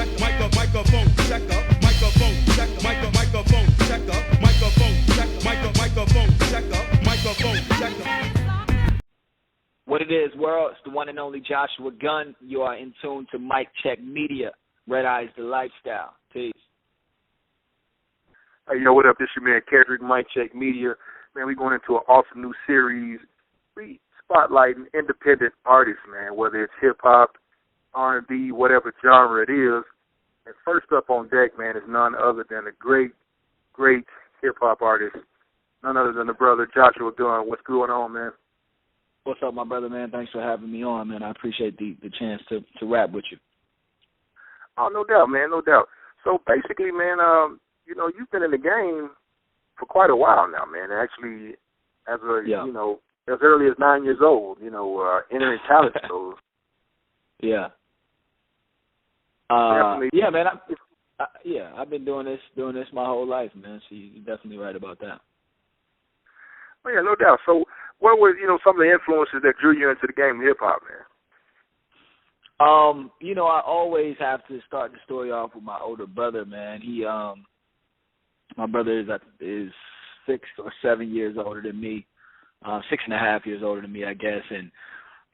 microphone checker, microphone checker, microphone checker, microphone checker, microphone checker, microphone checker. What it is, world, it's the one and only Joshua Gunn. You are in tune to Mic Check Media. Red Eyes the Lifestyle. Peace. Hey, yo, what up? This your man, Kendrick, Mic Check Media. Man, we going into an awesome new series. We spotlighting independent artists, man, whether it's hip-hop, R&B, whatever genre it is. And first up on deck, man, is none other than a great, great hip-hop artist, none other than the brother Joshua Gunn. What's going on, man? What's up, my brother, man? Thanks for having me on, man. I appreciate the chance to rap with you. Oh, no doubt, man, no doubt. So basically, man, you know, you've been in the game for quite a while now, man. Actually, as you know, as early as 9 years old, you know, entering talent shows. Yeah. Definitely. Yeah, man. I've been doing this my whole life, man. So you're definitely right about that. Oh, yeah, no doubt. So what were, you know, some of the influences that drew you into the game of hip-hop, man? You know, I always have to start the story off with my older brother, man. He, my brother is 6 or 7 years older than me, 6.5 years older than me, I guess. And,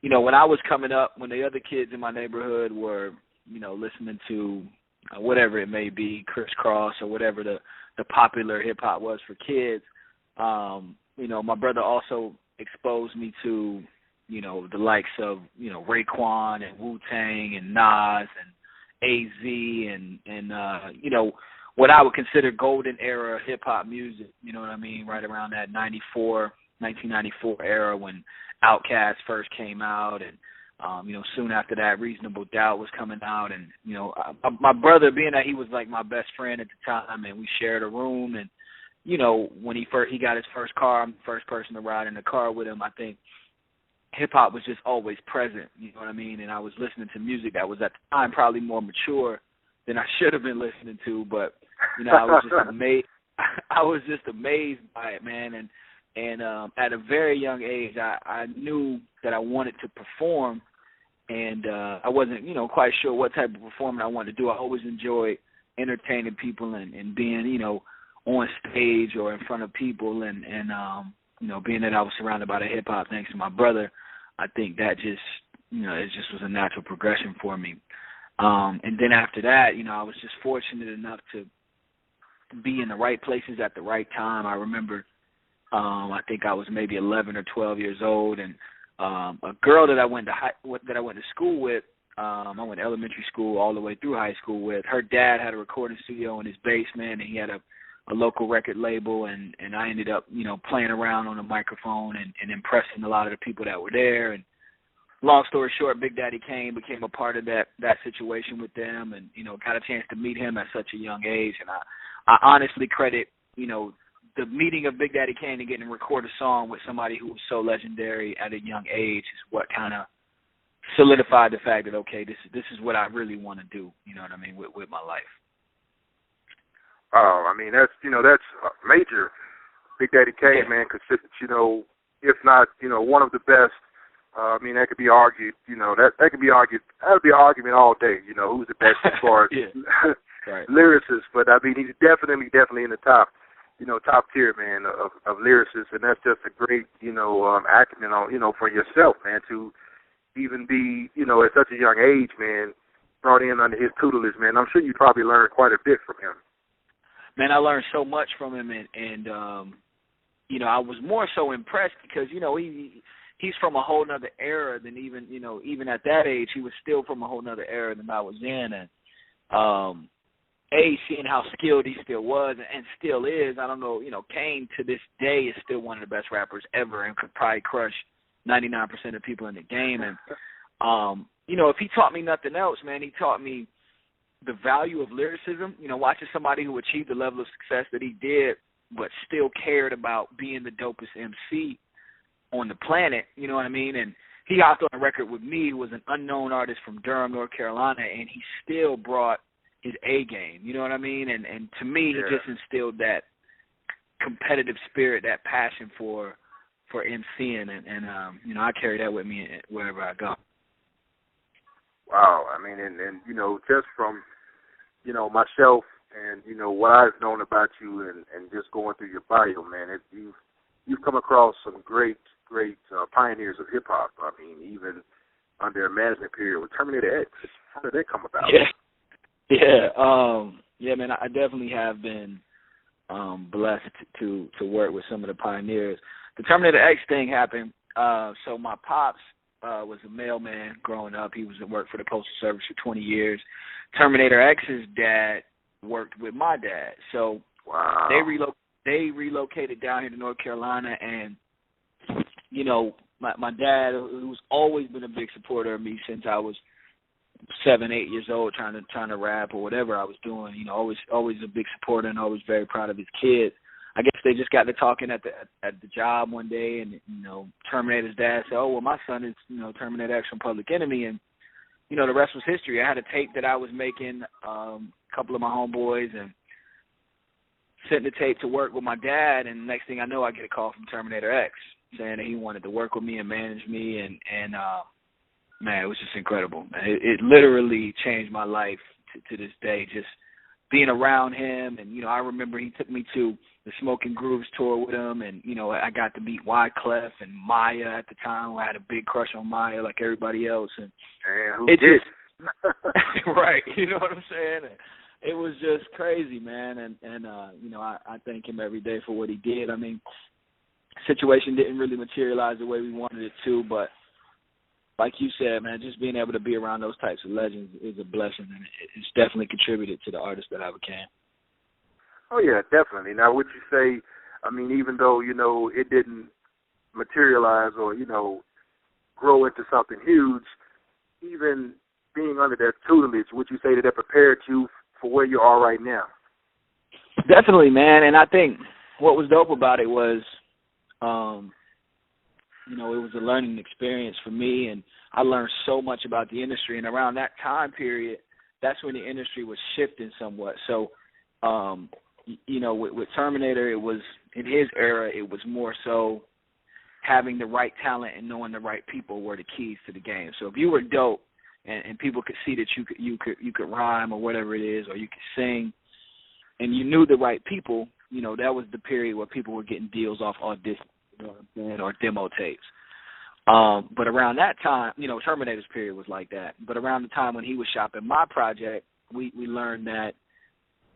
you know, when I was coming up, when the other kids in my neighborhood were, you know, listening to whatever it may be, Criss Cross or whatever the popular hip-hop was for kids, you know, my brother also exposed me to, you know, the likes of, you know, Raekwon and Wu-Tang and Nas and AZ and you know, what I would consider golden era hip-hop music, you know what I mean, right around that 1994 era when Outkast first came out and, you know, soon after that, Reasonable Doubt was coming out. And, you know, my brother, being that he was like my best friend at the time and we shared a room and, you know, when he got his first car, I'm the first person to ride in the car with him, I think hip-hop was just always present, you know what I mean? And I was listening to music that was at the time probably more mature than I should have been listening to, but, you know, I was just amazed. I was just amazed by it, man. And at a very young age, I knew that I wanted to perform, and I wasn't, you know, quite sure what type of performance I wanted to do. I always enjoyed entertaining people and being, you know, on stage or in front of people, and you know, being that I was surrounded by the hip hop thanks to my brother, I think that just, you know, it just was a natural progression for me. And then after that, you know, I was just fortunate enough to be in the right places at the right time. I remember, I think I was maybe 11 or 12 years old, and a girl that I went to school with, I went to elementary school all the way through high school with. Her dad had a recording studio in his basement, and he had a local record label, and I ended up, you know, playing around on the microphone and impressing a lot of the people that were there. And long story short, Big Daddy Kane became a part of that situation with them, and, you know, got a chance to meet him at such a young age. And I honestly credit, you know, the meeting of Big Daddy Kane and getting to record a song with somebody who was so legendary at a young age is what kind of solidified the fact that, okay, this is what I really want to do, you know what I mean, with my life. Oh, I mean, that's major. Big Daddy Kane, man, considered, you know, if not, you know, one of the best. I mean, that could be argued, you know, that could be argued. That would be an argument all day, you know, who's the best as far as right. lyricists. But, I mean, he's definitely in the top, you know, top tier, man, of lyricists. And that's just a great, you know, acumen on, you know, for yourself, man, to even be, you know, at such a young age, man, brought in under his tutelage, man. I'm sure you probably learned quite a bit from him. Man, I learned so much from him, and you know, I was more so impressed because, you know, he's from a whole nother era than even, you know, even at that age, he was still from a whole nother era than I was in. And, seeing how skilled he still was and still is, I don't know, you know, Kane to this day is still one of the best rappers ever and could probably crush 99% of people in the game. And, you know, if he taught me nothing else, man, he taught me the value of lyricism, you know, watching somebody who achieved the level of success that he did but still cared about being the dopest MC on the planet, you know what I mean? And he hopped on a record with me, who was an unknown artist from Durham, North Carolina, and he still brought his A game, you know what I mean? And to me, he just instilled that competitive spirit, that passion for MCing, and you know, I carry that with me wherever I go. Wow, I mean, and you know, just from myself and, what I've known about you and just going through your bio, man, you've come across some great pioneers of hip-hop. I mean, even under a management period with Terminator X. How did that come about? Yeah, man, I definitely have been blessed to work with some of the pioneers. The Terminator X thing happened. So my pops was a mailman growing up. He was at work for the Postal Service for 20 years. Terminator X's dad worked with my dad. So wow. They relocated down here to North Carolina, and my dad, who's always been a big supporter of me since I was 7, 8 years old, trying to rap or whatever I was doing, always a big supporter and always very proud of his kids. I guess they just got to talking at the job one day, and Terminator's dad said, "Oh, well, my son is Terminator X from Public Enemy," and the rest was history. I had a tape that I was making, a couple of my homeboys, and sent the tape to work with my dad, and next thing I know, I get a call from Terminator X saying that he wanted to work with me and manage me, and man, it was just incredible. It literally changed my life to this day, just being around him. And, I remember he took me to the Smoking Grooves tour with him, and, I got to meet Wyclef and Maya at the time. I had a big crush on Maya like everybody else. And who did? Right, you know what I'm saying? It was just crazy, man, and I thank him every day for what he did. I mean, situation didn't really materialize the way we wanted it to, but like you said, man, just being able to be around those types of legends is a blessing, and it's definitely contributed to the artist that I became. Oh, yeah, definitely. Now, would you say, I mean, even though, it didn't materialize or, grow into something huge, even being under that tutelage, would you say that prepared you for where you are right now? Definitely, man, and I think what was dope about it was, it was a learning experience for me, and I learned so much about the industry. And around that time period, that's when the industry was shifting somewhat. So, with Terminator, it was, in his era, it was more so having the right talent and knowing the right people were the keys to the game. So if you were dope and people could see that you could rhyme or whatever it is, or you could sing, and you knew the right people, that was the period where people were getting deals off auditions, or demo tapes. But around that time, Terminator's period was like that. But around the time when he was shopping my project, we learned that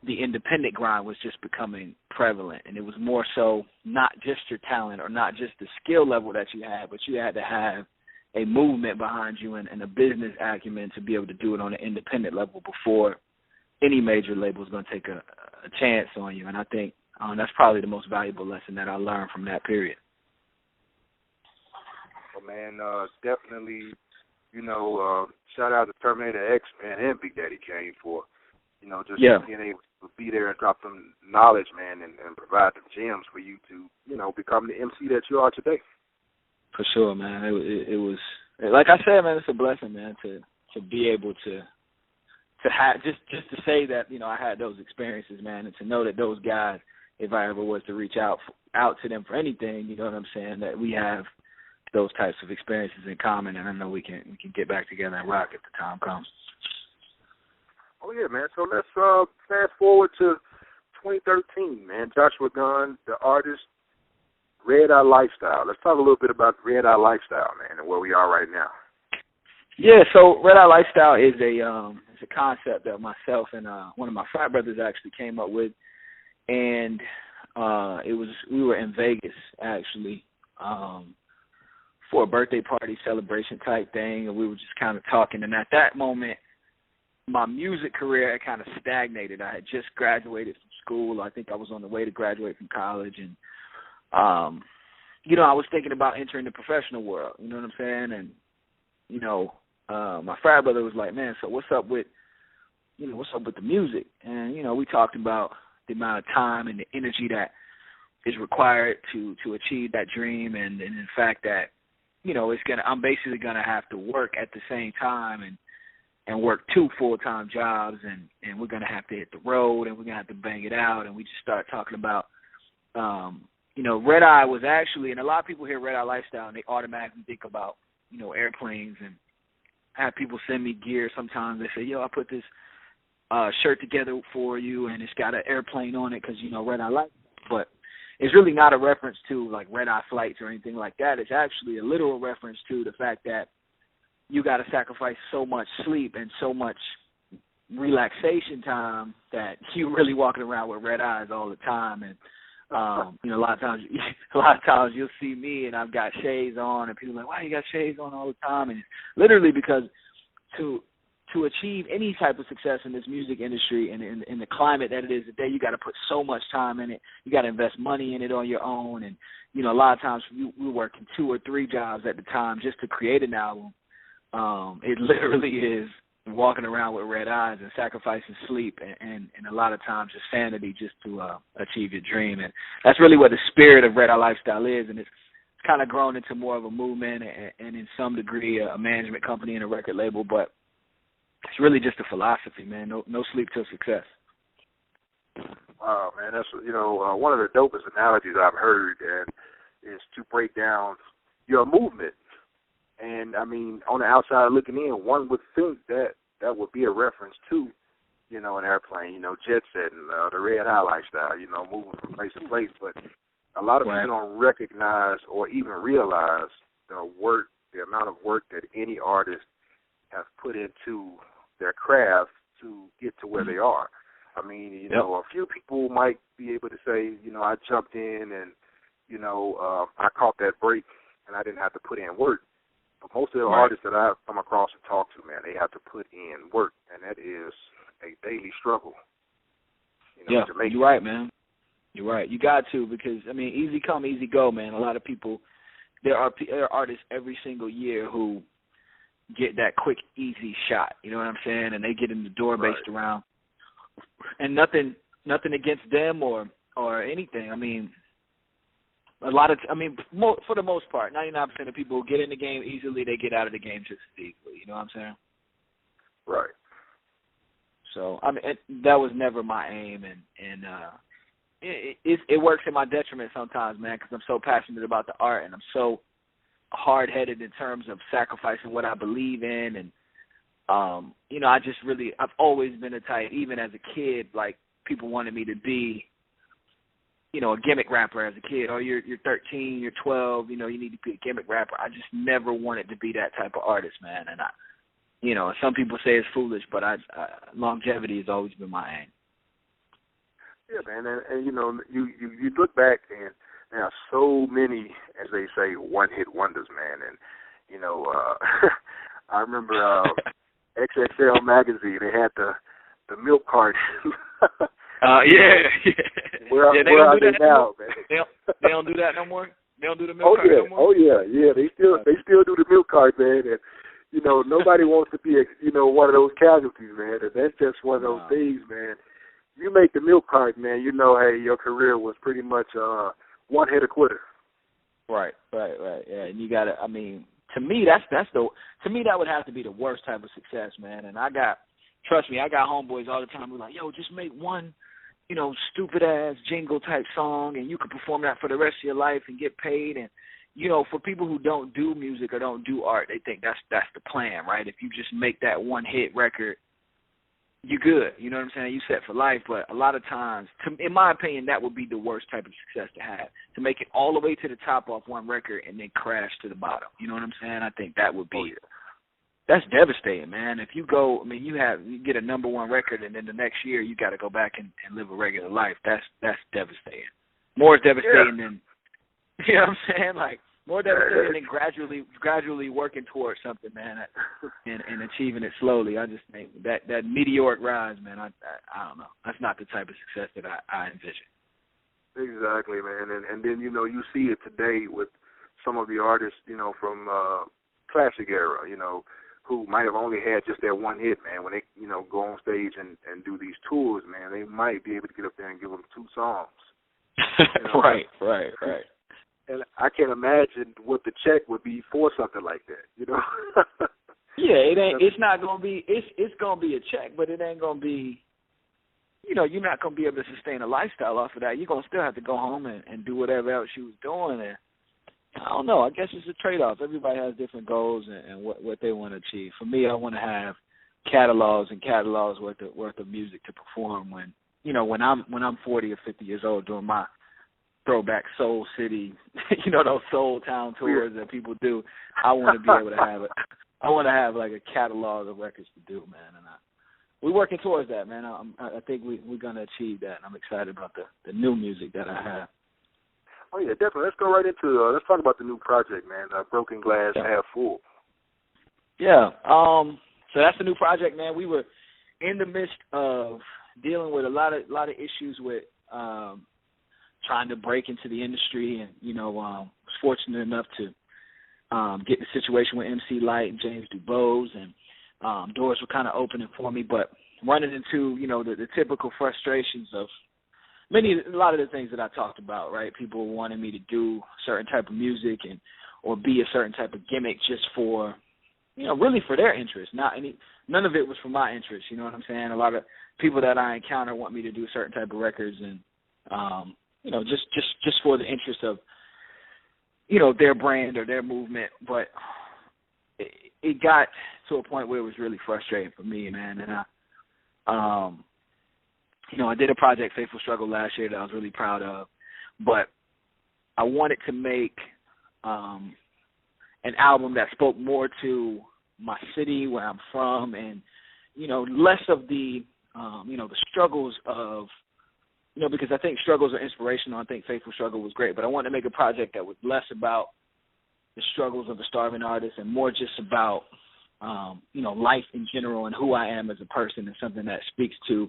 the independent grind was just becoming prevalent, and it was more so not just your talent or not just the skill level that you had, but you had to have a movement behind you and a business acumen to be able to do it on an independent level before any major label is going to take a chance on you. And I think that's probably the most valuable lesson that I learned from that period. Well, man, definitely, shout out to Terminator X, man, and Big Daddy Kane for, being able to be there and drop some knowledge, man, and provide the gems for you to, become the MC that you are today. For sure, man. It was, like I said, man, it's a blessing, man, to be able to have, just to say that, I had those experiences, man, and to know that those guys, if I ever was to reach out to them for anything, you know what I'm saying, that we have those types of experiences in common, and I know we can get back together and rock if the time comes. Oh, yeah, man. So let's fast forward to 2013, man. Joshua Gunn, the artist, Red Eye Lifestyle. Let's talk a little bit about Red Eye Lifestyle, man, and where we are right now. Yeah, so Red Eye Lifestyle is it's a concept that myself and one of my frat brothers actually came up with, and we were in Vegas actually for a birthday party celebration type thing, and we were just kind of talking. And at that moment, my music career had kind of stagnated. I had just graduated from school. I think I was on the way to graduate from college, and I was thinking about entering the professional world. You know what I'm saying? And my frat brother was like, "Man, so what's up with the music?" And we talked about the amount of time and the energy that is required to achieve that dream, and in fact that I'm basically gonna have to work at the same time and work 2 full-time jobs, and we're gonna have to hit the road, and we're gonna have to bang it out. And we just started talking about Red Eye was actually, and a lot of people hear Red Eye Lifestyle and they automatically think about airplanes. And I have people send me gear sometimes. They say, "Yo, I put this shirt together for you, and it's got an airplane on it because, you know, Red Eye Light. But it's really not a reference to, like, Red Eye flights or anything like that. It's actually a literal reference to the fact that you got to sacrifice so much sleep and so much relaxation time that you're really walking around with red eyes all the time. And you know, a lot of times you'll see me and I've got shades on, and people are like, why you got shades on all the time? And it's literally because to achieve any type of success in this music industry and in the climate that it is today, you got to put so much time in it. You got to invest money in it on your own. And, you know, a lot of times we're working 2 or 3 jobs at the time just to create an album. It literally is walking around with red eyes and sacrificing sleep and a lot of times just sanity just to achieve your dream. And that's really what the spirit of Red Eye Lifestyle is, and it's kind of grown into more of a movement and in some degree a management company and a record label, but it's really just a philosophy, man. No sleep till success. Wow, man, that's, you know, one of the dopest analogies I've heard, and is to break down your movement. And, I mean, on the outside looking in, one would think that that would be a reference to, you know, an airplane, you know, jet setting, the Red Eye Lifestyle, you know, moving from place to place. But a lot of people don't recognize or even realize the work, the amount of work that any artist has put into their craft to get to where they are. I mean, you know, a few people might be able to say, you know, I jumped in and, you know, I caught that break and I didn't have to put in work. But most of the artists that I've come across and talked to, man, they have to put in work, and that is a daily struggle. You know, to make you're right, man. You're right. You got to, because, I mean, easy come, easy go, man. A lot of people, there are artists every single year who get that quick, easy shot. You know what I'm saying? And they get in the door based around, and nothing against them or anything. I mean, for the most part, 99% of people who get in the game easily, they get out of the game just as easily. You know what I'm saying? Right. So, I mean, that was never my aim, and it works in my detriment sometimes, man, because I'm so passionate about the art, and I'm so hard-headed in terms of sacrificing what I believe in, and, you know, I've always been a type, even as a kid, like, people wanted me to be, you know, a gimmick rapper as a kid. Oh, you're 13, you're 12, you know, you need to be a gimmick rapper. I just never wanted to be that type of artist, man. And you know, some people say it's foolish, but longevity has always been my aim. Yeah, man, and you know, you look back and there are so many, as they say, one-hit wonders, man. And you know, I remember XXL magazine. They had the milk carton. Where are they now, man? They don't do that no more. They don't do the milk cart no more. Oh yeah. They still do the milk cart, man. And you know, nobody wants to be one of those casualties, man. And that's just one of those things, man. You make the milk cart, man. You know, hey, your career was pretty much one hit a quitter. Right. Yeah, and you gotta. I mean, to me, that would have to be the worst type of success, man. And trust me, I got homeboys all the time who are like, yo, just make one, you know, stupid-ass jingle-type song, and you can perform that for the rest of your life and get paid. And, you know, for people who don't do music or don't do art, they think that's the plan, right? If you just make that one-hit record, you're good. You know what I'm saying? You set for life. But a lot of times, in my opinion, that would be the worst type of success to have, to make it all the way to the top off one record and then crash to the bottom. You know what I'm saying? I think that would be That's devastating, man. If you go, I mean, you get a number one record, and then the next year you got to go back and live a regular life. That's devastating. More devastating than, you know what I'm saying? Like, more devastating than gradually working towards something, man, and achieving it slowly. I just think that meteoric rise, man. I don't know. That's not the type of success that I envision. Exactly, man. And then you know you see it today with some of the artists, you know, from classic era, you know, who might have only had just that one hit, man. When they, you know, go on stage and do these tours, man, they might be able to get up there and give them 2 songs. You know? Right. And I can't imagine what the check would be for something like that, you know. It's not gonna be. It's gonna be a check, but it ain't gonna be. You know, you're not gonna be able to sustain a lifestyle off of that. You're gonna still have to go home and do whatever else you was doing. And I don't know. I guess it's a trade-off. Everybody has different goals and what they want to achieve. For me, I want to have catalogs and catalogs worth of music to perform when I'm 40 or 50 years old doing my throwback Soul City, those Soul Town tours that people do. I want to be able to have it. I want to have like a catalog of records to do, man, and we're working towards that, man. I think we're gonna achieve that, and I'm excited about the new music that I have. Oh yeah, definitely. Let's go right into let's talk about the new project, man. Broken Glass Half Full. Yeah. So that's the new project, man. We were in the midst of dealing with a lot of issues with trying to break into the industry, and was fortunate enough to get in a situation with MC Light and James DuBose, and doors were kind of opening for me, but running into the typical frustrations of a lot of the things that I talked about, right? People wanting me to do a certain type of music or be a certain type of gimmick just for, really for their interest. None of it was for my interest. You know what I'm saying? A lot of people that I encounter want me to do certain type of records, and just for the interest of their brand or their movement. But it got to a point where it was really frustrating for me, man. And I did a project, Faithful Struggle, last year that I was really proud of, but I wanted to make an album that spoke more to my city, where I'm from, and less of the the struggles of because I think struggles are inspirational. I think Faithful Struggle was great, but I wanted to make a project that was less about the struggles of a starving artist and more just about life in general and who I am as a person, and something that speaks to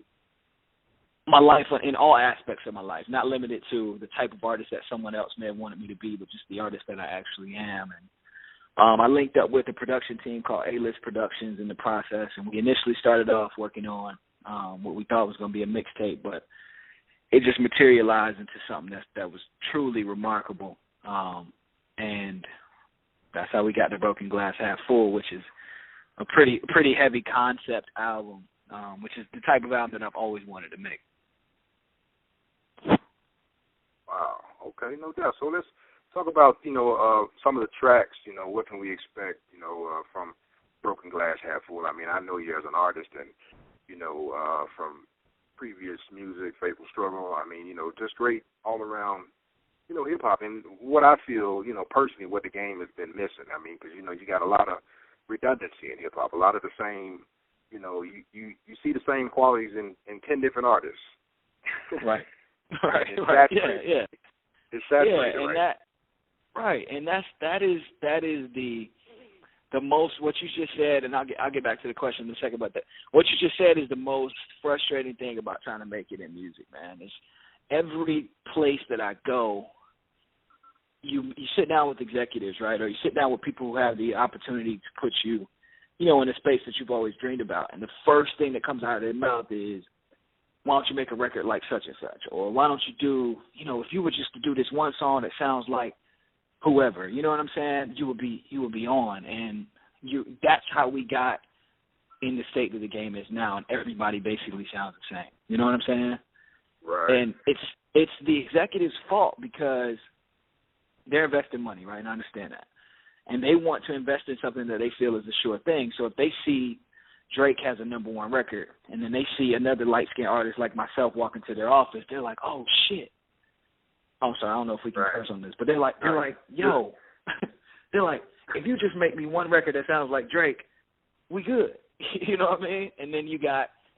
my life in all aspects of my life, not limited to the type of artist that someone else may have wanted me to be, but just the artist that I actually am. And I linked up with a production team called A-List Productions in the process, and we initially started off working on what we thought was going to be a mixtape, but it just materialized into something that was truly remarkable. And that's how we got to Broken Glass Half Full, which is a pretty heavy concept album, which is the type of album that I've always wanted to make. Wow. Okay, no doubt. So let's talk about some of the tracks. What can we expect from Broken Glass Half Full? I mean, I know you as an artist, and from previous music, Faithful Struggle. I mean, just great all around. Hip hop, and what I feel, personally, what the game has been missing. I mean, because you got a lot of redundancy in hip hop, a lot of the same. You see the same qualities in 10 different artists. Right. Right. Yeah. It's saturated, and right? And that is the most, what you just said, and I'll get back to the question in a second about that. What you just said is the most frustrating thing about trying to make it in music, man. Is every place that I go, you sit down with executives, right, or you sit down with people who have the opportunity to put you, in a space that you've always dreamed about, and the first thing that comes out of their mouth is, why don't you make a record like such and such, or why don't you do, if you were just to do this one song that sounds like whoever, you know what I'm saying, you would be on, and that's how we got in the state that the game is now, and everybody basically sounds the same. You know what I'm saying? Right. And it's the executive's fault because they're investing money, right? And I understand that. And they want to invest in something that they feel is a sure thing. So if they see Drake has a #1 record, and then they see another light-skinned artist like myself walk into their office, they're like, oh, shit. I'm sorry, I don't know if we can curse on this, but they're like, yo, they're like, if you just make me one record that sounds like Drake, we good. You know what I mean? And then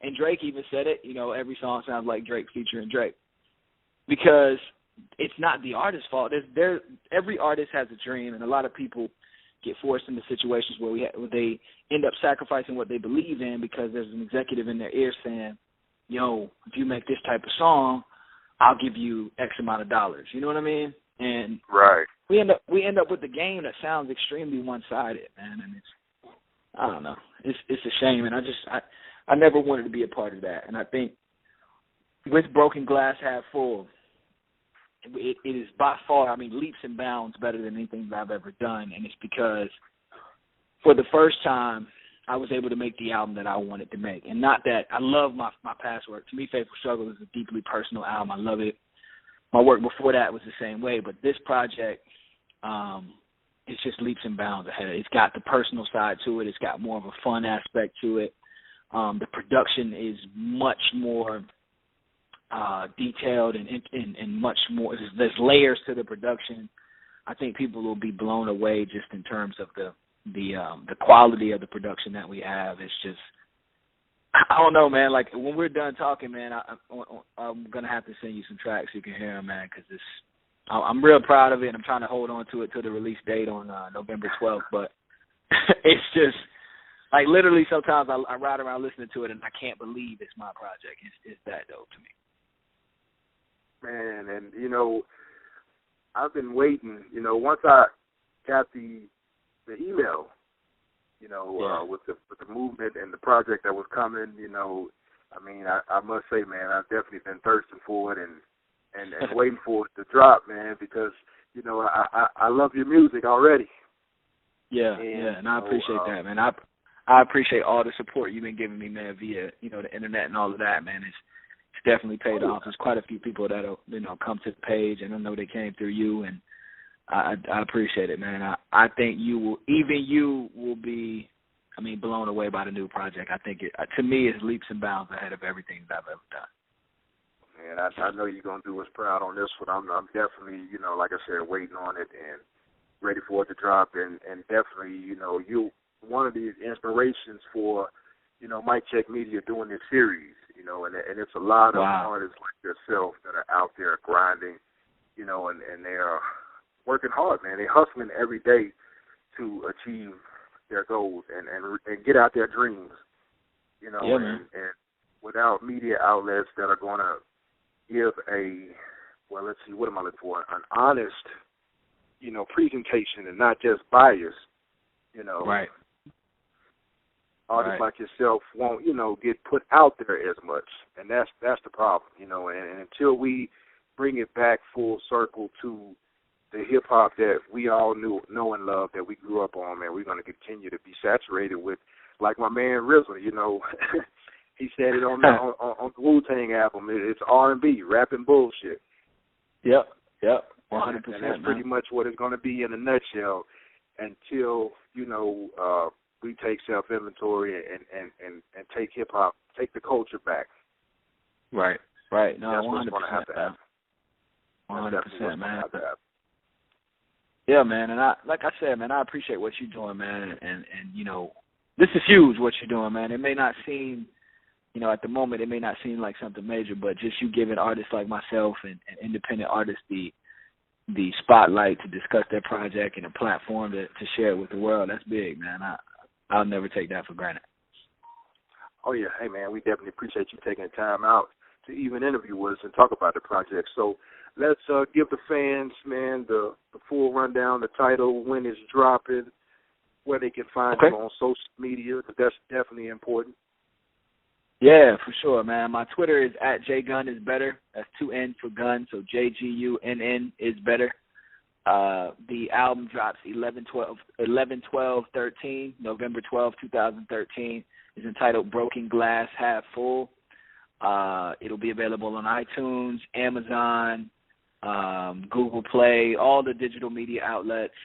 and Drake even said it, every song sounds like Drake featuring Drake. Because it's not the artist's fault. Every artist has a dream, and a lot of people get forced into situations where they end up sacrificing what they believe in because there's an executive in their ear saying, yo, if you make this type of song, I'll give you X amount of dollars. You know what I mean? And right. we end up with a game that sounds extremely one-sided, man, and I don't know. It's a shame, and I never wanted to be a part of that. And I think with Broken Glass Half Full, it is by far, leaps and bounds better than anything that I've ever done. And it's because for the first time, I was able to make the album that I wanted to make. And not that I love my past work. To me, Faithful Struggle is a deeply personal album. I love it. My work before that was the same way. But this project, it's just leaps and bounds ahead. It's got the personal side to it. It's got more of a fun aspect to it. The production is much more detailed and much more. There's layers to the production. I think people will be blown away just in terms of the quality of the production that we have. It's just, I don't know, man. Like when we're done talking, man, I'm gonna have to send you some tracks so you can hear them, man, because I'm real proud of it. And I'm trying to hold on to it till the release date on November 12th. But it's just like literally sometimes I ride around listening to it and I can't believe it's my project. It's that dope to me. Man, and I've been waiting. Once I got the email, with the movement and the project that was coming, I must say, man, I've definitely been thirsting for it and waiting for it to drop, man, because I love your music already. Yeah, and I appreciate that, man. I appreciate all the support you've been giving me, man, via the internet and all of that, man. It's definitely paid off. There's quite a few people that'll come to the page, and I know they came through you, and I appreciate it, man. I think you will be blown away by the new project. I think to me it's leaps and bounds ahead of everything that I've ever done. Man, I know you're gonna do us proud on this one. I'm definitely like I said, waiting on it and ready for it to drop, and definitely you one of the inspirations for Mike Check Media doing this series. And it's a lot of artists like yourself that are out there grinding, and they're working hard, man. They're hustling every day to achieve their goals and get out their dreams, and without media outlets that are going to give let's see, what am I looking for? An honest, presentation and not just bias, Right. Artists like yourself won't, get put out there as much, and that's the problem, And until we bring it back full circle to the hip hop that we all know and love, that we grew up on, man, we're going to continue to be saturated with, like my man RZA, he said it on the Wu-Tang album. It's R&B, rapping bullshit. Yep, 100%. And that's pretty much what it's going to be in a nutshell until we take self-inventory and take hip-hop, take the culture back. Right. No, that's 100%. What's going to have to happen. 100%, man. Yeah, man, and like I said, man, I appreciate what you're doing, man, and this is huge what you're doing, man. It may not seem, at the moment, it may not seem like something major, but just you giving artists like myself and independent artists the spotlight to discuss their project and a platform to share it with the world, that's big, man. I'll never take that for granted. Oh, yeah. Hey, man, we definitely appreciate you taking the time out to even interview us and talk about the project. So let's give the fans, man, the full rundown, the title, when it's dropping, where they can find you on social media, because that's definitely important. Yeah, for sure, man. My Twitter is @JGunnIsBetter. That's 2 N for Gunn, so JGUNN is better. The album drops 11/12/13, November 12, 2013. It's entitled Broken Glass Half Full. It'll be available on iTunes, Amazon, Google Play, all the digital media outlets.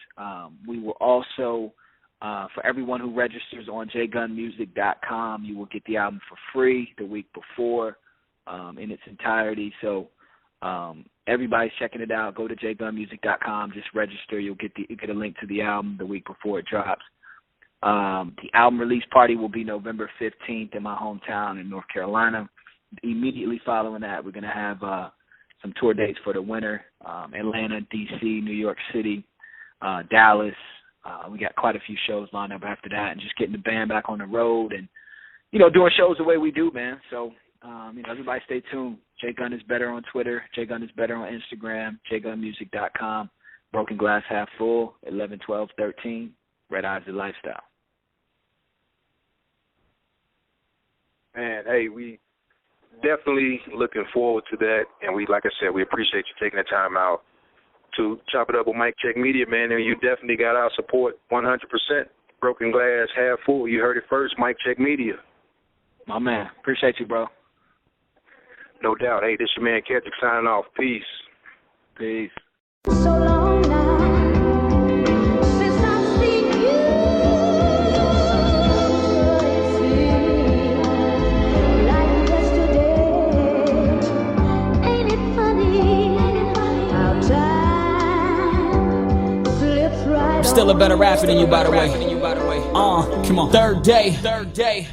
We will also, for everyone who registers on jgunmusic.com, you will get the album for free the week before in its entirety. So everybody's checking it out. Go to jgunmusic.com, just register. You get a link to the album the week before it drops. The album release party will be November 15th in my hometown in North Carolina. Immediately following that, we're going to have some tour dates for the winter, Atlanta, D.C., New York City, Dallas. We got quite a few shows lined up after that, and just getting the band back on the road and, doing shows the way we do, man. So, everybody stay tuned. J Gunn is better on Twitter. J Gunn is better on Instagram. jgunmusic.com. Broken Glass Half Full, 11/12/13. Red Eyes the Lifestyle. Man, hey, we definitely looking forward to that, and like I said, we appreciate you taking the time out to chop it up with Mike Check Media, man, and you definitely got our support 100%. Broken Glass Half Full. You heard it first, Mike Check Media. My man. Appreciate you, bro. No doubt. Hey, this your man, Kendrick, signing off. Peace. Peace. So long now since I've seen you. It seems still a better rapper than you, by the way. Come on. Third day.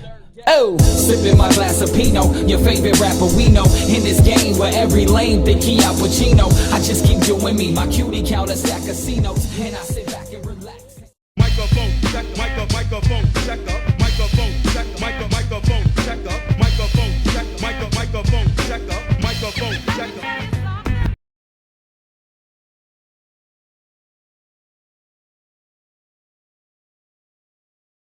Oh, sipping my glass of Pinot, your favorite rapper we know. In this game where every lane think he Al Pacino, I just keep doing me, my cutie count a stack of casinos, and I sit back and relax. Microphone check, microphone check up.